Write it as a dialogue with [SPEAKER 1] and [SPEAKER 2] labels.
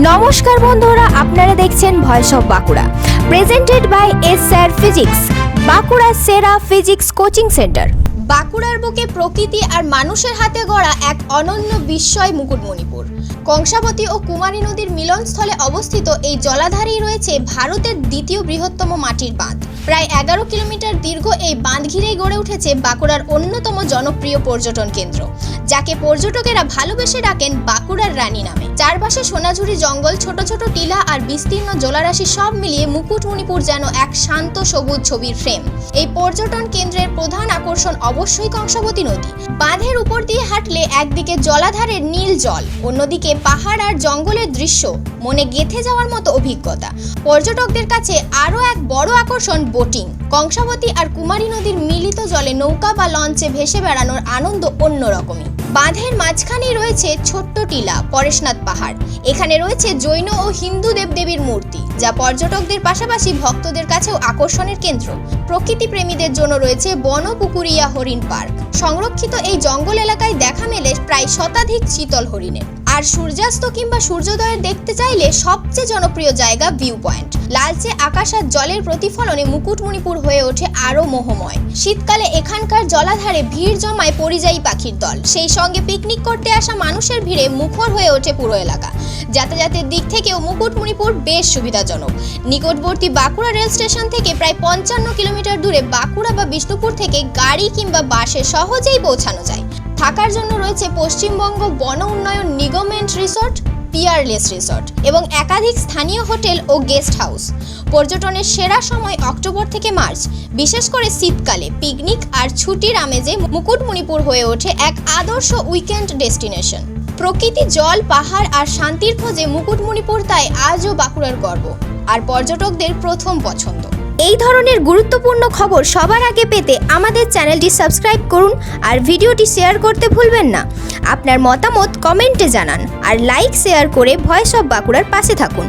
[SPEAKER 1] নমস্কার বন্ধুরা, আপনারা দেখছেন voice of Bankura, presented by S sir physics, Bankura সেরা ফিজিক্স কোচিং সেন্টার। বাঁকুড়ার বুকে প্রকৃতি আর মানুষের হাতে গড়া এক অনন্য বিস্ময় মুকুটমণিপুর। কংসাবতী ও কুমারী নদীর মিলনস্থলে অবস্থিত এই জলাধারেই রয়েছে ভারতের দ্বিতীয় বৃহত্তম মাটির বাঁধ। প্রায় 11 কিলোমিটার দীর্ঘ এই বাঁধ ঘিরেই গড়ে উঠেছে বাঁকুড়ার অন্যতম জনপ্রিয় পর্যটন কেন্দ্র, যাকে পর্যটকেরা ভালোবেসে ডাকেন বাঁকুড়ার রানী নামে। চারপাশে সোনাঝুরি জঙ্গল, ছোট ছোট টিলা আর বিস্তীর্ণ জলারাশি সব মিলিয়ে মুকুটমণিপুর যেন এক শান্ত সবুজ ছবির ফ্রেম। এই পর্যটন কেন্দ্রের প্রধান আকর্ষণ অবশ্যই কংসাবতী নদী। বাঁধের উপর দিয়ে হাঁটলে একদিকে জলাধারের নীল জল, অন্যদিকে পাহাড় আর জঙ্গলের দৃশ্য, মনে গেঁথে যাওয়ার মতো অভিজ্ঞতা। পর্যটকদের কাছে আরও এক বড় আকর্ষণ বোটিং। কংসাবতী আর কুমারী নদীর মিলিত জলে নৌকা বা লঞ্চে ভেসে বেড়ানোর আনন্দ অন্যরকমই। বাঁধের মাঝখানেই রয়েছে ছোট্ট টিলা পরেশনাথ পাহাড়। এখানে রয়েছে জৈন ও হিন্দু দেবদেবীর মূর্তি, যা পর্যটকদের পাশাপাশি ভক্তদের কাছেও আকর্ষণের কেন্দ্র। প্রকৃতি প্রেমীদের জন্য রয়েছে বনপুকুরিয়া হরিণ পার্ক। সংরক্ষিত এই জঙ্গল এলাকায় দেখা মেলে প্রায় শতাধিক চিতল হরিণের। আর সূর্যাস্ত কিংবা সূর্যোদয়ের দেখতে চাইলে সবচেয়ে জনপ্রিয় জায়গা ভিউ পয়েন্ট। লালচে আকাশ আর জলের প্রতিফলনে মুকুটমণিপুর হয়ে ওঠে আরো মোহময়। শীতকালে এখানকার জলাধারে ভিড় জমায় পরিযায়ী পাখির দল, সেই সঙ্গে পিকনিক করতে আসা মানুষের ভিড়ে মুখর হয়ে ওঠে পুরো এলাকা। যাতায়াতের দিক থেকেও মুকুটমণিপুর বেশ সুবিধাজনক। নিকটবর্তী বাঁকুড়া রেল স্টেশন থেকে প্রায় 55 কিলোমিটার দূরে বাঁকুড়া বা বিষ্ণুপুর থেকে গাড়ি কিংবা বাসে সহজেই পৌঁছানো যায়। থাকার জন্য রয়েছে পশ্চিমবঙ্গ বন উন্নয়ন নিগমেন্ট রিসর্ট, পিয়ারলেস রিসর্ট এবং একাধিক স্থানীয় হোটেল ও গেস্ট হাউস। পর্যটনের সেরা সময় অক্টোবর থেকে মার্চ, বিশেষ করে শীতকালে পিকনিক আর ছুটির আমেজে মুকুটমণিপুর হয়ে ওঠে এক আদর্শ উইকেন্ড ডেস্টিনেশন। প্রকৃতি, জল, পাহাড় আর শান্তির খোঁজে মুকুটমণিপুর তাই আজও বাঁকুড়ার গর্ব আর পর্যটকদের প্রথম পছন্দ। এই ধরনের গুরুত্বপূর্ণ খবর সবার আগে পেতে আমাদের চ্যানেলটি সাবস্ক্রাইব করুন আর ভিডিওটি শেয়ার করতে ভুলবেন না। আপনার মতামত কমেন্টে জানান আর লাইক শেয়ার করে ভয়েস অফ বাঁকুড়ার পাশে থাকুন।